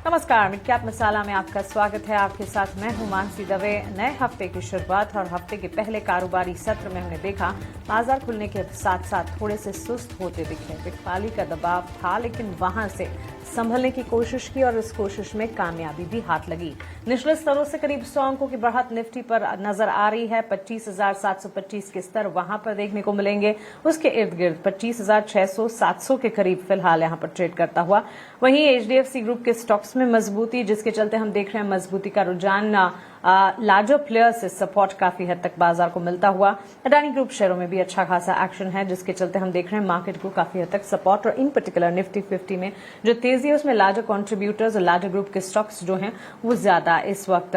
नमस्कार, mid cap मसाला में आपका स्वागत है। आपके साथ मैं हूं मानसी दवे। नए हफ्ते की शुरुआत और हफ्ते के पहले कारोबारी सत्र में हमने देखा बाजार खुलने के साथ साथ थोड़े से सुस्त होते दिखे। बिकवाली का दबाव था, लेकिन वहां से संभलने की कोशिश की और इस कोशिश में कामयाबी भी हाथ लगी। निचले स्तरों से करीब 100 अंकों की बढ़त निफ्टी पर नजर आ रही है। 25,725 के स्तर वहां पर देखने को मिलेंगे। उसके इर्द गिर्द 25,600, 700 के करीब फिलहाल यहां पर ट्रेड करता हुआ। वहीं एचडीएफसी ग्रुप के स्टॉक्स में मजबूती, जिसके चलते हम देख रहे हैं मजबूती का रुझान लार्जर प्लेयर्स से सपोर्ट काफी हद तक बाजार को मिलता हुआ। अडानी ग्रुप शेयरों में भी अच्छा खासा एक्शन है, जिसके चलते हम देख रहे हैं मार्केट को काफी हद तक सपोर्ट। और इन पर्टिकुलर निफ्टी 50 में जो तेजी है उसमें लार्जर कॉन्ट्रीब्यूटर्स और लार्जर ग्रुप के स्टॉक्स जो हैं वो ज्यादा इस वक्त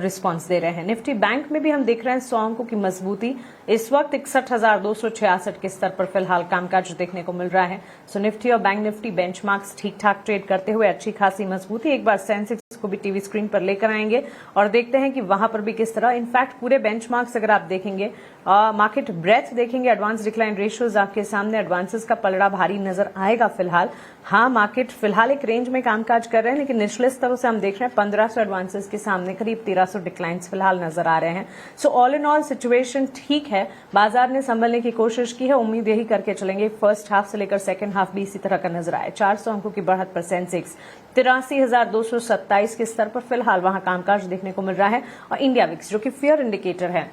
रिस्पॉन्स दे रहे हैं। निफ्टी बैंक में भी हम देख रहे हैं 100 अंकों की मजबूती। इस वक्त 61,266 के स्तर पर फिलहाल कामकाज देखने को मिल रहा है। सो निफ्टी और बैंक निफ्टी बेंचमार्क्स ठीक ठाक ट्रेड करते हुए अच्छी खासी मजबूती। एक बार सेंसेक्स को भी टीवी स्क्रीन पर लेकर आएंगे और देखते हैं कि वहां पर भी किस तरह। इनफैक्ट पूरे बेंचमार्क्स अगर आप देखेंगे, मार्केट ब्रेथ देखेंगे, एडवांस डिक्लाइन रेशियोज आपके सामने, एडवांसेस का पलड़ा भारी नजर आएगा फिलहाल। हाँ, मार्केट फिलहाल एक रेंज में कामकाज कर रहे हैं, लेकिन निचले स्तरों से हम देख रहे हैं 1500 एडवांसेस के सामने करीब 1300 डिक्लाइंस फिलहाल नजर आ रहे हैं। So all in all situation ठीक है, बाजार ने संभलने की कोशिश की है। उम्मीद यही करके चलेंगे फर्स्ट हाफ से लेकर सेकंड हाफ भी इसी तरह का नजर आए। 400 अंकों की बढ़त पर सेंसेक्स 83,227 के स्तर पर फिलहाल वहां कामकाज देखने को मिल रहा है। और इंडिया विक्स जो कि फियर इंडिकेटर है,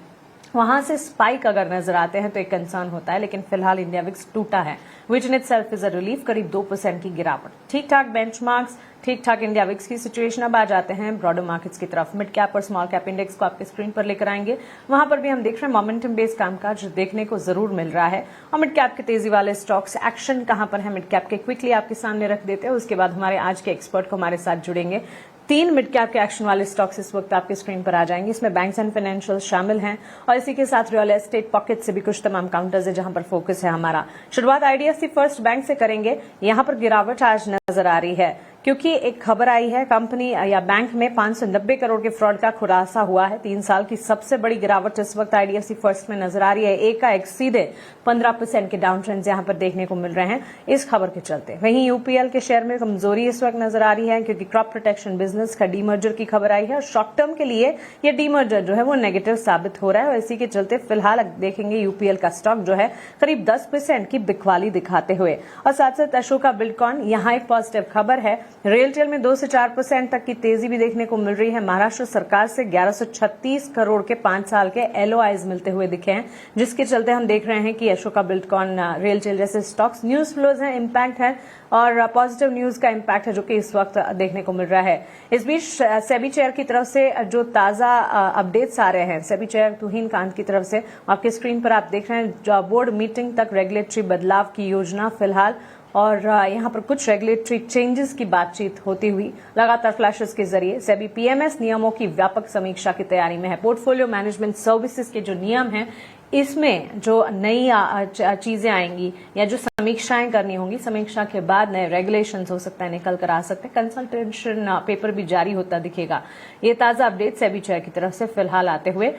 वहां से स्पाइक अगर नजर आते हैं तो एक कंसर्न होता है, लेकिन फिलहाल इंडिया विक्स टूटा है, which in itself is a relief. करीब 2% की गिरावट। ठीक ठाक बेंचमार्क्स, ठीक ठाक इंडिया विक्स की सिचुएशन। अब आ जाते हैं ब्रॉडर मार्केट्स की तरफ। मिड कैप और स्मॉल कैप इंडेक्स को आपके स्क्रीन पर लेकर आएंगे। वहां पर भी हम देख रहे हैं मोमेंटम बेस्ड कामकाज देखने को जरूर मिल रहा है। और मिड कैप के तेजी वाले स्टॉक्स एक्शन कहां पर है मिड कैप के, क्विकली आपके सामने रख देते हैं। उसके बाद हमारे आज के एक्सपर्ट को हमारे साथ जुड़ेंगे। 3 मिड कैप के एक्शन वाले स्टॉक्स इस वक्त आपके स्क्रीन पर आ जाएंगे। इसमें बैंक्स एंड फाइनेंशियल शामिल हैं और इसी के साथ रियल एस्टेट पॉकेट से भी कुछ तमाम काउंटर्स है जहां पर फोकस है हमारा। शुरुआत आईडीएफसी फर्स्ट बैंक से करेंगे। यहां पर गिरावट आज नजर आ रही है क्योंकि एक खबर आई है, कंपनी या बैंक में 590 करोड़ के फ्रॉड का खुलासा हुआ है। 3 साल की सबसे बड़ी गिरावट इस वक्त आईडीएफसी फर्स्ट में नजर आ रही है। एक का एक सीधे 15% के डाउन ट्रेंड्स यहां पर देखने को मिल रहे हैं इस खबर के चलते। वहीं यूपीएल के शेयर में कमजोरी इस वक्त नजर आ रही है क्योंकि क्रॉप प्रोटेक्शन बिजनेस का डीमर्जर की खबर आई है और शॉर्ट टर्म के लिए ये डीमर्जर जो है वो नेगेटिव साबित हो रहा है। और इसी के चलते फिलहाल देखेंगे यूपीएल का स्टॉक जो है करीब 10% की बिकवाली दिखाते हुए। और साथ साथ अशोका बिल्डकॉन, यहां एक पॉजिटिव खबर है। रेलटेल में 2 से 4% तक की तेजी भी देखने को मिल रही है। महाराष्ट्र सरकार से 1136 करोड़ के 5 साल के एलओआईज मिलते हुए दिखे हैं, जिसके चलते हम देख रहे हैं कि अशोका बिल्डकॉन, रेलटेल जैसे स्टॉक्स, न्यूज फ्लोज हैं, इंपैक्ट है और पॉजिटिव न्यूज का इंपैक्ट है जो कि इस वक्त देखने को मिल रहा है। इस बीच सेबी चेयर की तरफ से जो ताजा अपडेट्स आ रहे हैं, सेबी चेयर तुहिन कांत की तरफ से आपके स्क्रीन पर आप देख रहे हैं। बोर्ड मीटिंग तक रेगुलेटरी बदलाव की योजना फिलहाल, और यहां पर कुछ रेगुलेटरी चेंजेस की बातचीत होती हुई लगातार फ्लैशेस के जरिए सेबी पीएमएस नियमों की व्यापक समीक्षा की तैयारी में है। पोर्टफोलियो मैनेजमेंट सर्विसेज के जो नियम हैं, इसमें जो नई चीजें आएंगी या जो समीक्षाएं करनी होंगी, समीक्षा के बाद नए रेगुलेशंस हो सकता है निकल कर आ सकते हैं। कंसल्टेशन पेपर भी जारी होता दिखेगा। ये ताजा अपडेट सेबी चेयर की तरफ से फिलहाल आते हुए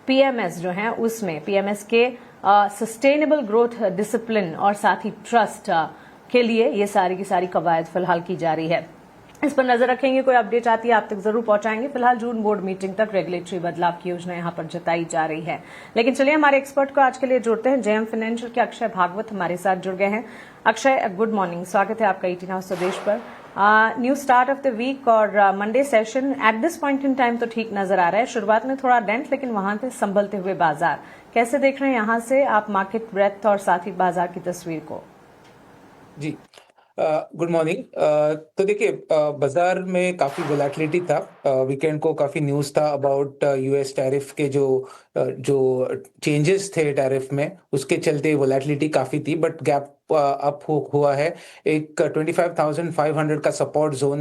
पीएमएस जो है उसमें पीएमएस के सस्टेनेबल ग्रोथ डिसिप्लिन और साथ ही ट्रस्ट के लिए ये सारी की सारी कवायद फिलहाल की जा रही है। इस पर नजर रखेंगे, कोई अपडेट आती है आप तक जरूर पहुंचाएंगे। फिलहाल जून बोर्ड मीटिंग तक रेगुलेटरी बदलाव की योजना यहां पर जताई जा रही है। लेकिन चलिए हमारे एक्सपर्ट को आज के लिए जोड़ते हैं। जेएम फाइनेंशियल के अक्षय भागवत हमारे साथ जुड़ गए हैं। अक्षय, गुड मॉर्निंग, स्वागत है आपका ईटी हाउस स्वदेश पर। New start of the week और Monday session at this point in time तो ठीक नजर आ रहा है। शुरुआत में थोड़ा डेंट, लेकिन वहां से संभलते हुए बाजार कैसे देख रहे हैं यहां से आप मार्केट ब्रेथ और साथ ही बाजार की तस्वीर को? जी, गुड मॉर्निंग। तो देखिए, बाजार में काफी वोलेटिलिटी था। वीकेंड को काफी न्यूज था अबाउट यूएस टैरिफ के जो चेंजेस थे टैरिफ में, उसके चलते वोलेटिलिटी काफी थी। बट गैप अप हुआ है। एक 25,500 का सपोर्ट जोन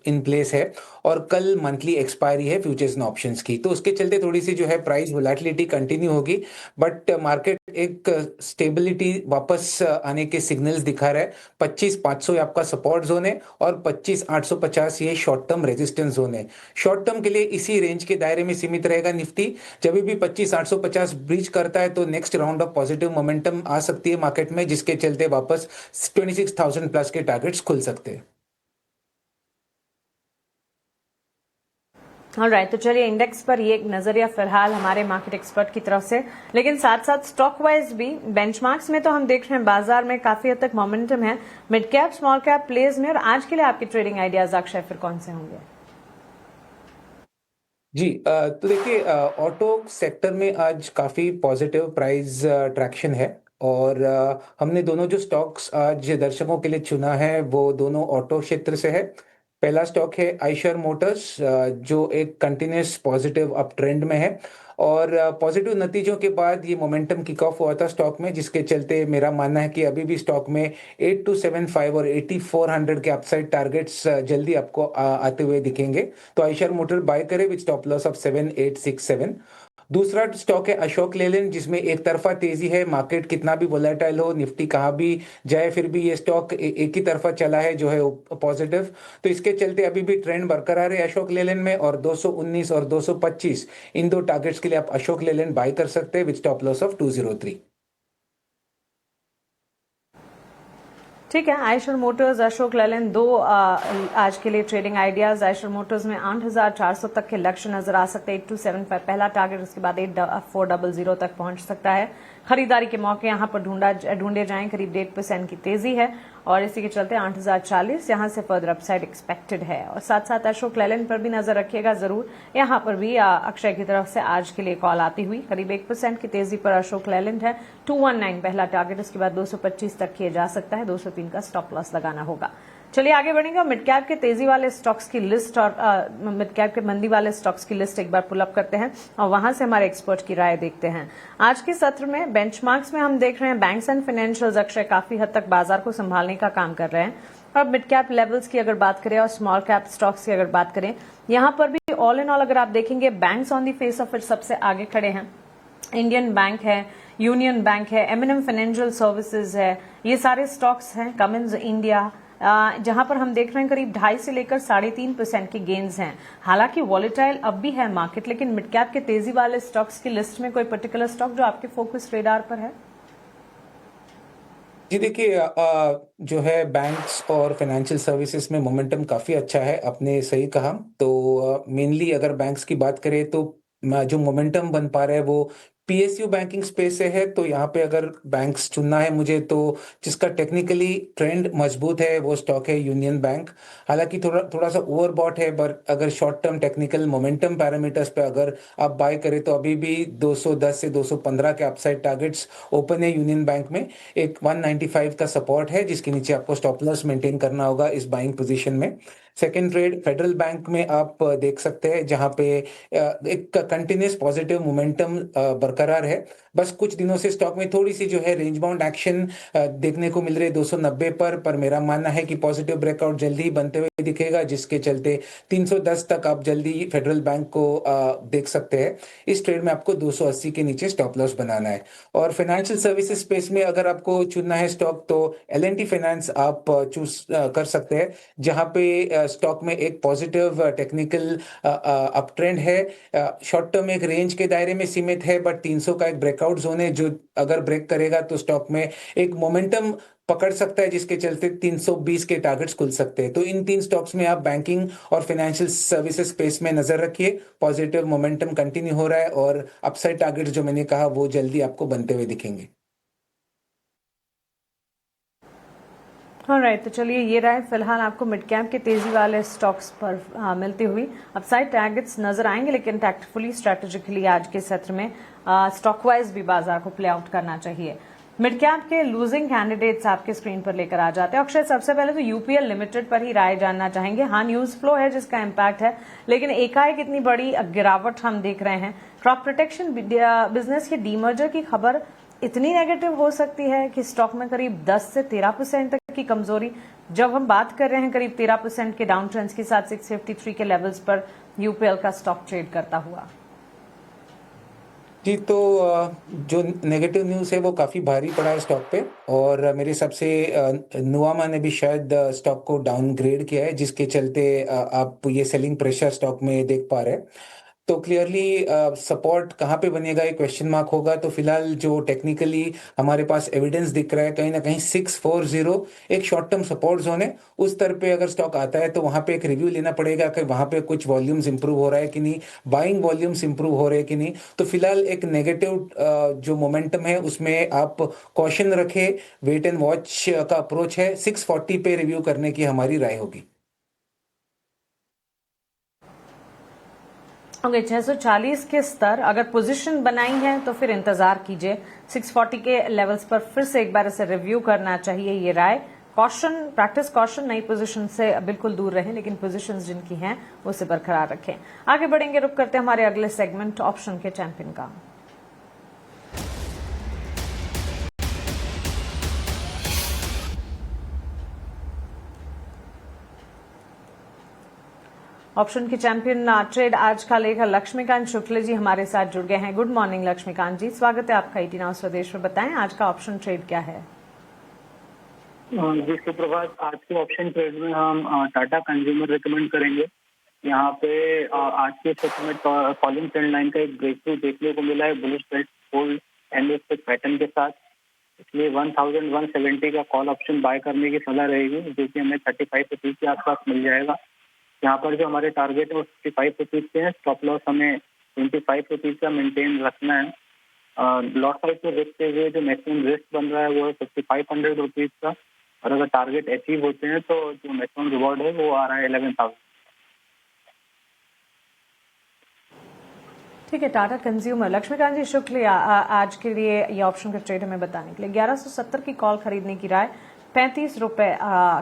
इन प्लेस है और कल मंथली एक्सपायरी है फ्यूचर्स एंड ऑप्शंस की, तो उसके चलते थोड़ी सी जो है प्राइस वोलेटिलिटी कंटिन्यू होगी। बट मार्केट एक स्टेबिलिटी वापस आने के सिग्नल्स दिखा रहा है। 25,500 आपका सपोर्ट जोन है और 25,850 ये शॉर्ट टर्म रेजिस्टेंस जोन है। शॉर्ट टर्म के लिए इसी रेंज के दायरे में सीमित रहेगा निफ्टी। जब भी 25,850 ब्रीच करता है तो next round of positive momentum आ सकती है मार्केट में, जिसके चलते वापस 26,000 प्लस के टारगेट्स खुल सकते हैं। ऑलराइट, तो चलिए इंडेक्स पर ये एक नजरिया फिलहाल हमारे मार्केट एक्सपर्ट की तरफ से, लेकिन साथ साथ स्टॉक वाइज भी बेंचमार्क्स में तो हम देख रहे हैं बाजार में काफी हद तक मोमेंटम है mid cap small cap plays में। और आज के लिए आपके ट्रेडिंग आइडियाज अक्षय फिर कौन से होंगे? जी तो देखिए ऑटो सेक्टर में आज काफ़ी पॉजिटिव प्राइस ट्रैक्शन है और हमने दोनों जो स्टॉक्स आज दर्शकों के लिए चुना है वो दोनों ऑटो क्षेत्र से है। पहला स्टॉक है आइशर मोटर्स जो एक कंटिन्यूस पॉजिटिव अप ट्रेंड में है और पॉजिटिव नतीजों के बाद ये मोमेंटम किक ऑफ हुआ था स्टॉक में, जिसके चलते मेरा मानना है कि अभी भी स्टॉक में 8275 और 8400 के अपसाइड टारगेट्स जल्दी आपको आते हुए दिखेंगे। तो आइशर मोटर बाय करें विद स्टॉप लॉस ऑफ 7867। दूसरा स्टॉक है अशोक लेलैंड जिसमें एक तरफा तेजी है, मार्केट कितना भी वोलेटाइल हो, निफ्टी कहाँ भी जाए, फिर भी ये स्टॉक एक ही तरफा चला है जो है पॉजिटिव। तो इसके चलते अभी भी ट्रेंड बरकरार है अशोक लेलैंड में और 219 और 225 इन दो टारगेट्स के लिए आप अशोक लेलैंड बाय कर सकते हैं विद स्टॉप लॉस ऑफ 203। ठीक है, आइशर मोटर्स अशोक लेलैंड दो आज के लिए ट्रेडिंग आइडियाज। आइशर मोटर्स में 8400 तक के लक्ष्य नजर आ सकते हैं, 8275 पहला टारगेट, उसके बाद 8400 तक पहुंच सकता है। खरीदारी के मौके यहां पर ढूंढे जाएं, करीब 1.5% की तेजी है और इसी के चलते 8040 यहां से फर्दर अपसाइड एक्सपेक्टेड है। और साथ साथ अशोक लेलैंड पर भी नजर रखिएगा जरूर, यहां पर भी अक्षय की तरफ से आज के लिए कॉल आती हुई। करीब 1% की तेजी पर अशोक लेलैंड है, 219 पहला टारगेट, उसके बाद 225 तक किया जा सकता है, 203 का स्टॉप लॉस लगाना होगा। चलिए आगे बढ़ेंगे और मिड कैप के तेजी वाले स्टॉक्स की लिस्ट और मिड कैप के मंदी वाले स्टॉक्स की लिस्ट एक बार पुल अप करते हैं और वहां से हमारे एक्सपर्ट की राय देखते हैं। आज के सत्र में बेंचमार्क्स में हम देख रहे हैं बैंक्स एंड फाइनेंशियल्स अक्षय काफी हद तक बाजार को संभालने का काम कर रहे हैं। और मिड कैप लेवल्स की अगर बात करें और स्मॉल कैप स्टॉक्स की अगर बात करें, यहां पर भी ऑल इन ऑल अगर आप देखेंगे banks on the face of it सबसे आगे खड़े हैं। इंडियन बैंक है, यूनियन बैंक है, एम फाइनेंशियल सर्विसेज है, ये सारे स्टॉक्स हैं। कमिंस इंडिया जहां पर हम देख रहे हैं करीब 2.5 से लेकर 3.5% के गेन्स हैं। हालांकि वॉलेटाइल अब भी है मार्केट, लेकिन मिड कैप के तेजी वाले स्टॉक्स की लिस्ट में कोई पर्टिकुलर स्टॉक जो आपके फोकस रेडार पर है? जी देखिए जो है बैंक्स और फाइनेंशियल सर्विसेज में मोमेंटम काफ़ी अच्छा है, आपने सही कहा। तो मेनली अगर बैंक्स की बात करें तो जो मोमेंटम बन पा रहा है वो पीएसयू बैंकिंग स्पेस से है। तो यहाँ पे अगर बैंक्स चुनना है मुझे तो जिसका टेक्निकली ट्रेंड मजबूत है वो स्टॉक है यूनियन बैंक। हालांकि थोड़ा सा ओवरबॉट है, बट अगर short term technical momentum parameters पे अगर आप बाय करें तो अभी भी 210 से 215 के अपसाइड टारगेट्स ओपन है यूनियन बैंक में। एक 195 का सपोर्ट है जिसके नीचे आपको स्टॉप लॉस मेंटेन करना होगा इस बाइंग पोजीशन में। सेकेंड ट्रेड फेडरल बैंक में आप देख सकते हैं जहां पे एक कंटिन्यूस पॉजिटिव मोमेंटम बरकरार है। बस कुछ दिनों से स्टॉक में थोड़ी सी जो है रेंज बाउंड एक्शन देखने को मिल रही है 290 पर मेरा मानना है कि पॉजिटिव ब्रेकआउट जल्दी ही बनते हुए दिखेगा, जिसके चलते 310 तक आप जल्दी फेडरल बैंक को देख सकते हैं। इस ट्रेड में आपको 280 के नीचे स्टॉप लॉस बनाना है। और फाइनेंशियल सर्विसेज स्पेस में अगर आपको चुनना है स्टॉक तो एल&टी फाइनेंस आप चूज कर सकते हैं, जहां पे स्टॉक में एक पॉजिटिव टेक्निकल अप ट्रेंड है। शॉर्ट टर्म एक रेंज के दायरे में सीमित है, बट 300 का एक ब्रेकआउट जोन है जो अगर ब्रेक करेगा तो स्टॉक में एक मोमेंटम पकड़ सकता है, जिसके चलते 320 के टारगेट्स खुल सकते हैं। तो इन तीन स्टॉक्स में आप बैंकिंग और फाइनेंशियल सर्विसेज स्पेस में नजर रखिए। पॉजिटिव मोमेंटम कंटिन्यू हो रहा है और अपसाइड टारगेट्स जो मैंने कहा वो जल्दी आपको बनते हुए दिखेंगे। ऑलराइट, तो चलिए ये रहा फिलहाल आपको मिड कैप के तेजी वाले स्टॉक्स पर मिलती हुई अपसाइड टारगेट्स नजर आएंगे, लेकिन टैक्टफुली स्ट्रेटेजिकली आज के सत्र में स्टॉक वाइज भी बाजार को प्ले आउट करना चाहिए। मिड कैप के लूजिंग कैंडिडेट्स आपके स्क्रीन पर लेकर आ जाते हैं। अक्षय, सबसे पहले तो यूपीएल लिमिटेड पर ही राय जानना चाहेंगे। हाँ, न्यूज फ्लो है जिसका इम्पैक्ट है, लेकिन एकाएक इतनी बड़ी गिरावट हम देख रहे हैं। क्रॉप प्रोटेक्शन बिजनेस के डीमर्जर की खबर इतनी नेगेटिव हो सकती है कि स्टॉक में करीब 10 से 13% तक की कमजोरी। जब हम बात कर रहे हैं करीब 13% के डाउन ट्रेंड्स के साथ 653 के लेवल्स पर यूपीएल का स्टॉक ट्रेड करता हुआ। जी, तो जो नेगेटिव न्यूज़ है वो काफ़ी भारी पड़ा है स्टॉक पे और मेरे हिसाब से नुवामा ने भी शायद स्टॉक को डाउनग्रेड किया है, जिसके चलते आप ये सेलिंग प्रेशर स्टॉक में देख पा रहे हैं। तो क्लियरली सपोर्ट कहाँ पे बनेगा ये क्वेश्चन मार्क होगा। तो फिलहाल जो टेक्निकली हमारे पास एविडेंस दिख रहा है कहीं ना कहीं 640 एक शॉर्ट टर्म सपोर्ट जोन है। उस स्तर पे अगर स्टॉक आता है तो वहां पे एक रिव्यू लेना पड़ेगा कि वहां पे कुछ वॉल्यूम्स इंप्रूव हो रहा है कि नहीं, बाइंग वॉल्यूम्स इंप्रूव हो रहे हैं कि नहीं। तो फिलहाल एक नेगेटिव जो मोमेंटम है उसमें आप कॉशन रखें, वेट एंड वॉच का अप्रोच है। 640 पे रिव्यू करने की हमारी राय होगी। ओके, 640 के स्तर अगर पोजीशन बनाई है तो फिर इंतजार कीजिए। 640 के लेवल्स पर फिर से एक बार इसे रिव्यू करना चाहिए, ये राय। कॉशन, प्रैक्टिस कॉशन, नई पोजीशन से बिल्कुल दूर रहें, लेकिन पोजीशंस जिनकी हैं उसे बरकरार रखें। आगे बढ़ेंगे, रुक करते हैं हमारे अगले सेगमेंट ऑप्शन के चैंपियन का। ऑप्शन के चैंपियन ट्रेड आज का लेकर लक्ष्मीकांत शुक्ल जी हमारे साथ जुड़ गए हैं। गुड मॉर्निंग लक्ष्मीकांत जी, स्वागत है आपका ET नाउ स्वदेश में। बताएं आज का ऑप्शन ट्रेड क्या है? जी सुप्रभात। आज के ऑप्शन ट्रेड में हम टाटा कंज्यूमर रिकमेंड करेंगे। यहाँ पे आज के सेट में फॉलिंग ट्रेंड लाइन का एक ब्रेक थ्रू देखने को मिला है bullish belt hold and pattern के साथ, इसलिए 1170 का कॉल ऑप्शन बाय करने की सलाह रहेगी, जो कि हमें 35 रुपीज के आसपास मिल जाएगा। यहाँ पर जो हमारे टारगेट है वो 55 रुपीज के हैं। स्टॉप लॉस हमें 25 रुपीज का मेंटेन रखना है। लॉट साइज को देखते हुए जो मैक्सिमम रिस्क बन रहा है वो है 5500 रुपीज का, और अगर टारगेट अचीव होते हैं तो जो मैक्सिमम रिवॉर्ड है वो आ रहा है 11,000। ठीक है, टाटा कंज्यूमर। लक्ष्मीकांत जी शुक्रिया आज के लिए ये ऑप्शन का ट्रेड हमें बताने के लिए। 1170 की कॉल खरीदने की राय, 35 रुपए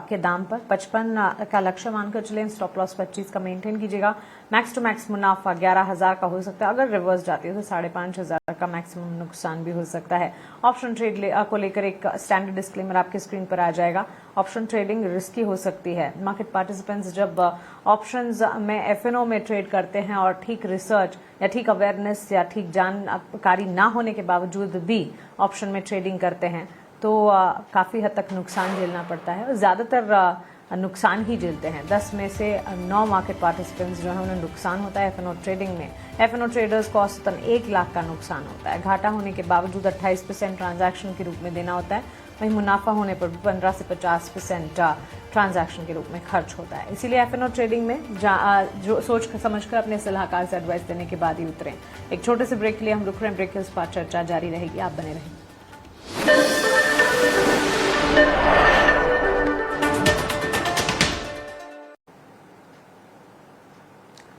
के दाम पर 55 का लक्ष्य मानकर चलें। स्टॉप लॉस 25 का मेंटेन कीजिएगा। मैक्स टू मैक्स मुनाफा 11,000 का हो सकता है। अगर रिवर्स जाती है तो 5,500 का मैक्सिमम नुकसान भी हो सकता है। ऑप्शन ट्रेड को लेकर एक स्टैंडर्ड डिस्क्लेमर आपकी स्क्रीन पर आ जाएगा। ऑप्शन ट्रेडिंग रिस्की हो सकती है। मार्केट पार्टिसिपेंट्स जब ऑप्शंस में FNO में ट्रेड करते हैं और ठीक रिसर्च या ठीक अवेयरनेस या ठीक जानकारी ना होने के बावजूद भी ऑप्शन में ट्रेडिंग करते हैं तो काफी हद तक नुकसान झेलना पड़ता है। ज्यादातर नुकसान ही झेलते हैं। 10 में से 9 मार्केट पार्टिसिपेंट्स जो है उन्हें नुकसान होता है FNO ट्रेडिंग में। FNO ट्रेडर्स को औसतन 1 लाख का नुकसान होता है। घाटा होने के बावजूद 28% ट्रांजैक्शन के रूप में देना होता है, वहीं मुनाफा होने पर भी 15 से 50% ट्रांजैक्शन के रूप में खर्च होता है। इसीलिए FNO ट्रेडिंग में जो सोच समझकर अपने सलाहकार से एडवाइस देने के बाद ही उतरें। एक छोटे से ब्रेक के लिए हम रुक रहे हैं। ब्रेक के उस पार चर्चा जारी रहेगी, आप बने रहें।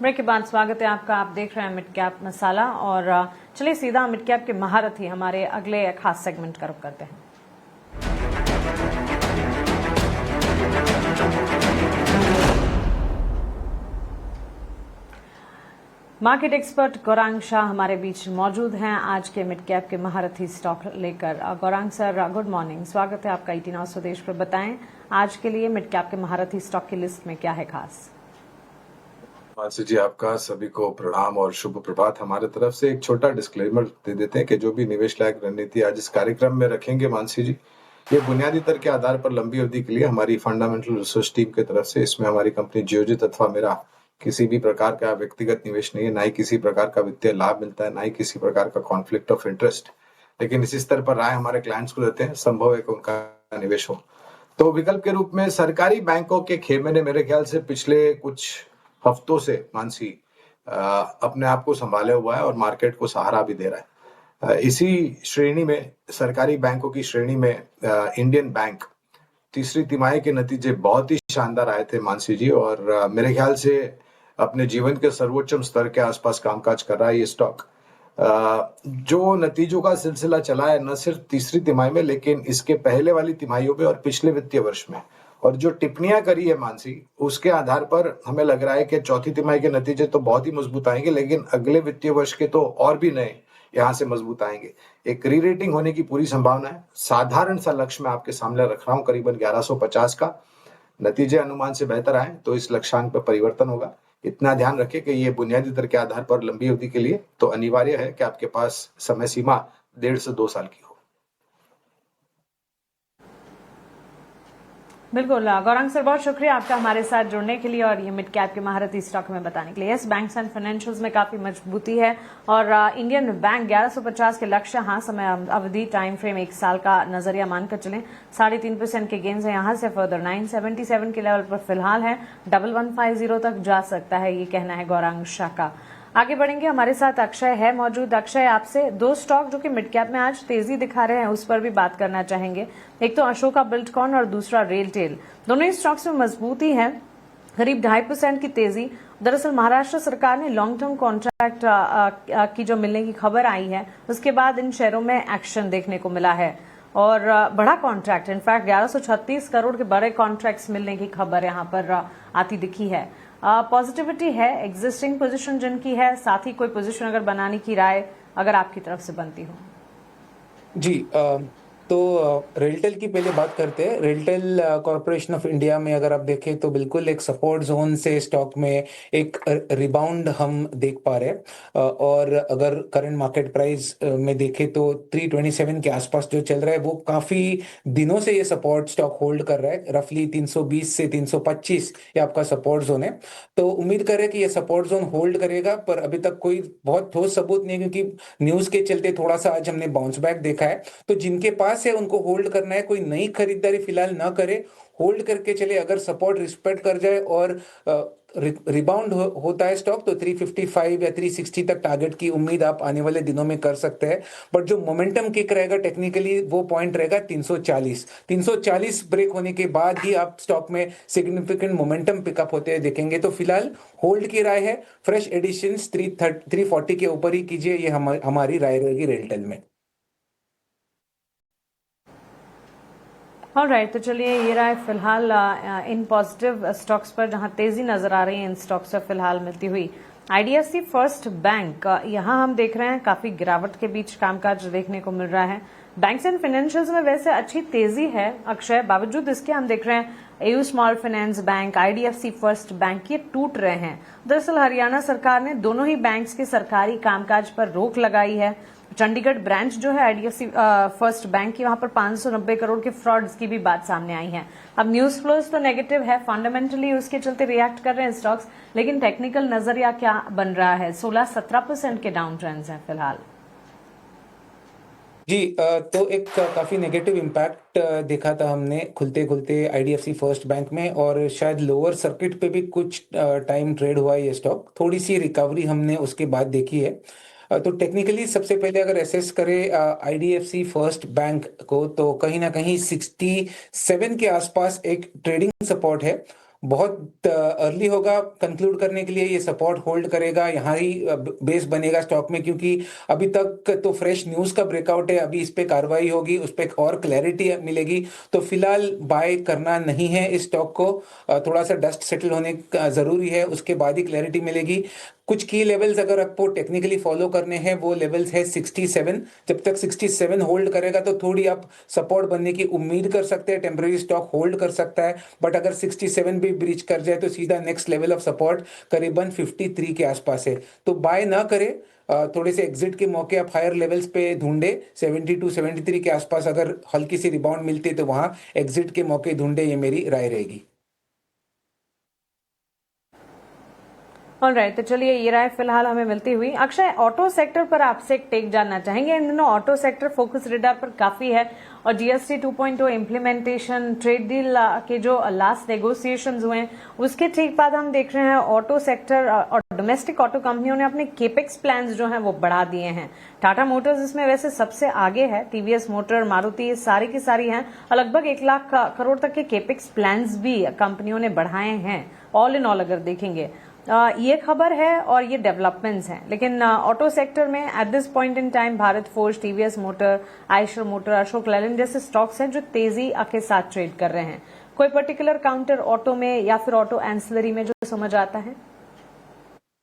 ब्रेक के बाद स्वागत है आपका। आप देख रहे हैं मिड कैप मसाला और चलिए सीधा मिड कैप के महारथी हमारे अगले खास सेगमेंट का रुख करते हैं। मार्केट एक्सपर्ट गौरांग शाह हमारे बीच मौजूद हैं आज के मिड कैप के महारथी स्टॉक लेकर। गौरांग सर गुड मॉर्निंग, स्वागत है आपका ET नाउ स्वदेश पर। बताएं आज के लिए मिड कैप के महारथी स्टॉक की लिस्ट में क्या है खास? मानसी जी, आपका सभी को प्रणाम और शुभ प्रभात। हमारे तरफ से एक छोटा डिस्क्लेमर दे देते हैं कि जो भी निवेश लायक रणनीति आज इस कार्यक्रम में रखेंगे मानसी जी, ये बुनियादी दर के आधार पर लंबी अवधि के लिए हमारी फंडामेंटल रिसर्च टीम की तरफ से, इसमें हमारी कंपनी जियोजित अथवा मेरा किसी भी प्रकार का व्यक्तिगत निवेश नहीं है, ना ही किसी प्रकार का वित्तीय लाभ मिलता है, ना ही किसी प्रकार का कॉन्फ्लिक्ट ऑफ इंटरेस्ट। लेकिन इसी स्तर पर राय हमारे क्लाइंट्स को देते हैं, संभव है कि उनका निवेश हो। तो विकल्प के रूप में सरकारी बैंकों के खेमे ने मेरे ख्याल से पिछले कुछ हफ्तों से मानसी अपने आप को संभाले हुआ है और मार्केट को सहारा भी दे रहा है। इसी श्रेणी में, सरकारी बैंकों की श्रेणी में इंडियन बैंक तीसरी तिमाही के नतीजे बहुत ही शानदार आए थे मानसी जी, और मेरे ख्याल से अपने जीवन के सर्वोच्चम स्तर के आसपास कामकाज कर रहा है ये स्टॉक। जो नतीजों का सिलसिला चला है न सिर्फ तीसरी तिमाही में, लेकिन इसके पहले वाली तिमाहियों में और पिछले वित्तीय वर्ष में, और जो टिप्पणियां करी है मानसी, उसके आधार पर हमें लग रहा है कि चौथी तिमाही के नतीजे तो बहुत ही मजबूत आएंगे, लेकिन अगले वित्तीय वर्ष के तो और भी नए यहां से मजबूत आएंगे। एक री रेटिंग होने की पूरी संभावना है। साधारण सा लक्ष्य मैं आपके सामने रख रहा हूं, करीबन 1150 का। नतीजे अनुमान से बेहतर आए तो इस लक्ष्यांक पर परिवर्तन होगा। इतना ध्यान रखें कि ये बुनियादी दर के आधार पर लंबी अवधि के लिए तो अनिवार्य है कि आपके पास समय सीमा 1.5 से 2 साल की हो। बिल्कुल गौरांग सर, बहुत शुक्रिया आपका हमारे साथ जुड़ने के लिए और ये मिड कैप के महारथी स्टॉक में बताने के लिए। यस, बैंक्स एंड फाइनेंशियल्स में काफी मजबूती है और इंडियन बैंक 1150 के लक्ष्य, हाँ, समय अवधि टाइम फ्रेम 1 साल का नजरिया मानकर चलें, 3.5% के गेंस है। यहां से फर्दर 977 के लेवल पर फिलहाल है, 1150 तक जा सकता है, ये कहना है गौरांग शाह का। आगे बढ़ेंगे, हमारे साथ अक्षय है मौजूद। अक्षय, आपसे दो स्टॉक जो कि मिड कैप में आज तेजी दिखा रहे हैं उस पर भी बात करना चाहेंगे। एक तो अशोका बिल्डकॉन और दूसरा रेलटेल। दोनों ही स्टॉक्स में मजबूती है, करीब 2.5% की तेजी। दरअसल महाराष्ट्र सरकार ने लॉन्ग टर्म कॉन्ट्रैक्ट की जो मिलने की खबर आई है उसके बाद इन शेयरों में एक्शन देखने को मिला है और बड़ा कॉन्ट्रैक्ट, इनफैक्ट 1136 करोड़ के बड़े कॉन्ट्रैक्ट्स मिलने की खबर यहां पर आती दिखी है। पॉजिटिविटी है, एग्जिस्टिंग पोजीशन जिनकी है, साथ ही कोई पोजीशन अगर बनाने की राय अगर आपकी तरफ से बनती हो। जी, तो रेलटेल की पहले बात करते हैं। रेलटेल कॉरपोरेशन ऑफ इंडिया में अगर आप देखें तो बिल्कुल एक सपोर्ट जोन से स्टॉक में एक रिबाउंड हम देख पा रहे हैं और अगर करंट मार्केट प्राइस में देखें तो 327 के आसपास जो चल रहा है वो काफी दिनों से ये सपोर्ट स्टॉक होल्ड कर रहा है। रफली 320 से 325 ये आपका सपोर्ट जोन है। तो उम्मीद करें कि ये सपोर्ट जोन होल्ड करेगा, पर अभी तक कोई बहुत ठोस सबूत नहीं है क्योंकि न्यूज के चलते थोड़ा सा आज हमने बाउंस बैक देखा है। तो जिनके पास है उनको होल्ड करना है, कोई नई खरीदारी फिलहाल ना करे, होल्ड करके चले। अगर सपोर्ट रिस्पेक्ट कर जाए और रिबाउंड होता है स्टॉक तो 355 या 360 तक टारगेट की उम्मीद आप आने वाले दिनों में कर सकते हैं। बट जो मोमेंटम किक रहेगा टेक्निकली वो पॉइंट रहेगा 340 ब्रेक होने के बाद ही आप स्टॉक में सिग्निफिकेंट मोमेंटम पिकअप होते हैं देखेंगे। तो फिलहाल होल्ड की राय है, फ्रेश एडिशंस 340 के ऊपर ही कीजिए, ये हमारी राय रहेगी रेलटेल में। ऑलराइट, तो चलिए ये रहा है फिलहाल इन पॉजिटिव स्टॉक्स पर जहां तेजी नजर आ रही है इन स्टॉक्स पर फिलहाल मिलती हुई। आईडीएफसी फर्स्ट बैंक, यहां हम देख रहे हैं काफी गिरावट के बीच कामकाज देखने को मिल रहा है। बैंक्स एंड फाइनेंशियल्स में वैसे अच्छी तेजी है अक्षय, बावजूद इसके हम देख रहे हैं AU small finance bank, IDFC first bank ये टूट रहे हैं। दरअसल हरियाणा सरकार ने दोनों ही बैंक्स के सरकारी कामकाज पर रोक लगाई है। चंडीगढ़ ब्रांच जो है आईडीएफसी फर्स्ट बैंक की, वहां पर 590 करोड़ के फ्रॉड्स की भी बात सामने आई है। अब न्यूज फ्लोज तो नेगेटिव है, फंडामेंटली उसके चलते रिएक्ट कर रहे हैं स्टॉक्स, लेकिन टेक्निकल नजरिया क्या बन रहा है? 16-17% के डाउन ट्रेंड्स हैं फिलहाल। जी, तो एक काफी नेगेटिव इम्पैक्ट देखा था हमने खुलते खुलते आईडीएफसी फर्स्ट बैंक में, और शायद लोअर सर्किट पे भी कुछ टाइम ट्रेड हुआ है ये स्टॉक। थोड़ी सी रिकवरी हमने उसके बाद देखी है। तो टेक्निकली सबसे पहले अगर एसेस करें आईडीएफसी फर्स्ट बैंक को तो कहीं ना कहीं 67 के आसपास एक ट्रेडिंग सपोर्ट है। बहुत अर्ली होगा कंक्लूड करने के लिए, ये सपोर्ट होल्ड करेगा, यहाँ ही बेस बनेगा स्टॉक में, क्योंकि अभी तक तो फ्रेश न्यूज का ब्रेकआउट है, अभी इस पे कार्रवाई होगी, उस पर और क्लैरिटी मिलेगी। तो फिलहाल बाय करना नहीं है इस स्टॉक को, थोड़ा सा डस्ट सेटल होने का जरूरी है, उसके बाद ही क्लैरिटी मिलेगी। कुछ की लेवल्स अगर आपको टेक्निकली फॉलो करने हैं वो लेवल्स है 67। जब तक 67 होल्ड करेगा तो थोड़ी आप सपोर्ट बनने की उम्मीद कर सकते हैं, टेम्परेरी स्टॉक होल्ड कर सकता है। बट अगर 67 भी ब्रीच कर जाए तो सीधा नेक्स्ट लेवल ऑफ सपोर्ट करीबन 53 के आसपास है। तो बाय ना करें, थोड़े से एग्जिट के मौके आप हायर लेवल्स पे ढूंढे। 72-73 के आसपास अगर हल्की सी रिबाउंड मिलती है तो वहां एग्जिट के मौके ढूंढे, ये मेरी राय रहेगी। ऑलराइट, तो चलिए ये राय फिलहाल हमें मिलती हुई। अक्षय, ऑटो सेक्टर पर आपसे एक टेक जानना चाहेंगे। इन दिनों ऑटो सेक्टर फोकस रेडार पर काफी है और जीएसटी 2.0 इम्प्लीमेंटेशन, ट्रेड डील के जो लास्ट नेगोशिएशंस हुए हैं उसके ठीक बाद हम देख रहे हैं ऑटो सेक्टर और डोमेस्टिक ऑटो कंपनियों ने अपने केपेक्स प्लान्स जो हैं वो बढ़ा दिए हैं। टाटा मोटर्स इसमें वैसे सबसे आगे है, टीवीएस मोटर, मारुति, ये सारी की सारी हैं। लगभग 1 लाख करोड़ तक के केपेक्स प्लान्स भी कंपनियों ने बढ़ाए हैं ऑल इन ऑल अगर देखेंगे। ये खबर है और ये डेवलपमेंट्स हैं, लेकिन ऑटो सेक्टर में eight this point in time Bharat forge, TVS motor, Eicher motor, Ashok Leyland जैसे स्टॉक्स हैं जो तेजी के साथ ट्रेड कर रहे हैं। कोई पर्टिकुलर काउंटर ऑटो में या फिर ऑटो एंसिलरी में जो समझ आता है?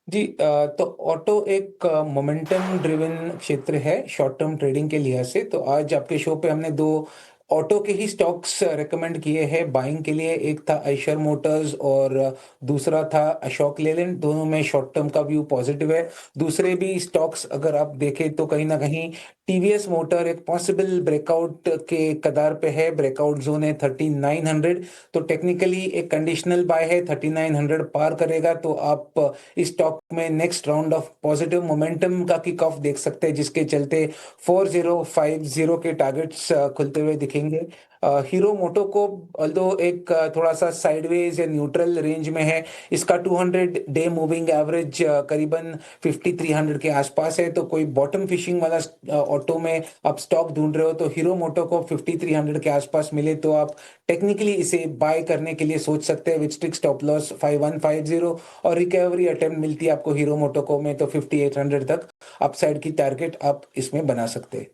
जी, तो ऑटो एक मोमेंटम ड्रिवन क्षेत्र है शॉर्ट टर्म ट्रेडिंग के लिहाज से। तो आज आपके शो पे हमने 2 ऑटो के ही स्टॉक्स रेकमेंड किए हैं बाइंग के लिए। एक था आइशर मोटर्स और दूसरा था अशोक लेलैंड। दोनों में शॉर्ट टर्म का व्यू पॉजिटिव है। दूसरे भी स्टॉक्स अगर आप देखें तो कहीं ना कहीं टीवीएस मोटर एक पॉसिबल ब्रेकआउट के कगार पे है। ब्रेकआउट जोन है 3900, तो टेक्निकली एक कंडीशनल बाय है। 3900 पार करेगा तो आप इस स्टॉक में next round of positive momentum का किक ऑफ देख सकते हैं, जिसके चलते 4050 के टारगेट्स खुलते हुए दिखेंगे। हीरो मोटो को ऑल्दो एक थोड़ा सा साइडवेज या न्यूट्रल रेंज में है। इसका 200 डे मूविंग एवरेज करीबन 5300 के आसपास है। तो कोई बॉटम फिशिंग वाला ऑटो में आप स्टॉक ढूंढ रहे हो तो हीरो मोटो को 5300 के आसपास मिले तो आप टेक्निकली इसे बाय करने के लिए सोच सकते हैं विद स्ट्रिक्ट स्टॉप लॉस 5150, और रिकवरी अटेम्प्ट मिलती है आपको हीरो मोटो को में तो 5800 तक अपसाइड की टारगेट आप इसमें बना सकते हैं।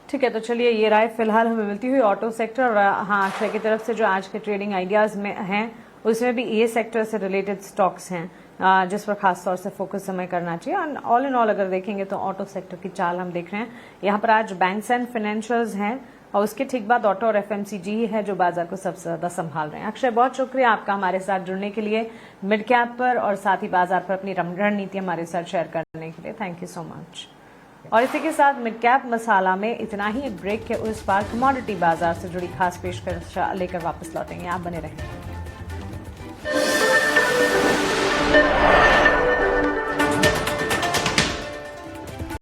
ठीक है, तो चलिए ये राय फिलहाल हमें मिलती हुई ऑटो सेक्टर और हाँ अक्षय की तरफ से जो आज के ट्रेडिंग आइडियाज में हैं उसमें भी ये सेक्टर से रिलेटेड स्टॉक्स हैं जिस पर खास तौर से फोकस हमें करना चाहिए। और ऑल इन ऑल अगर देखेंगे तो ऑटो सेक्टर की चाल हम देख रहे हैं। यहाँ पर आज बैंक्स एंड फाइनेंशियल्स हैं और उसके ठीक बाद ऑटो और एफएमसीजी ही है जो बाजार को सबसे ज्यादा संभाल रहे हैं। अक्षय, बहुत शुक्रिया आपका हमारे साथ जुड़ने के लिए, मिड कैप पर और साथ ही बाजार पर अपनी रणनीति हमारे साथ शेयर करने के लिए। Thank you so much. और इसी के साथ मिड कैप मसाला में इतना ही। एक ब्रेक के उस पार कमोडिटी बाजार से जुड़ी खास पेशकश लेकर वापस लौटेंगे। आप बने रहें।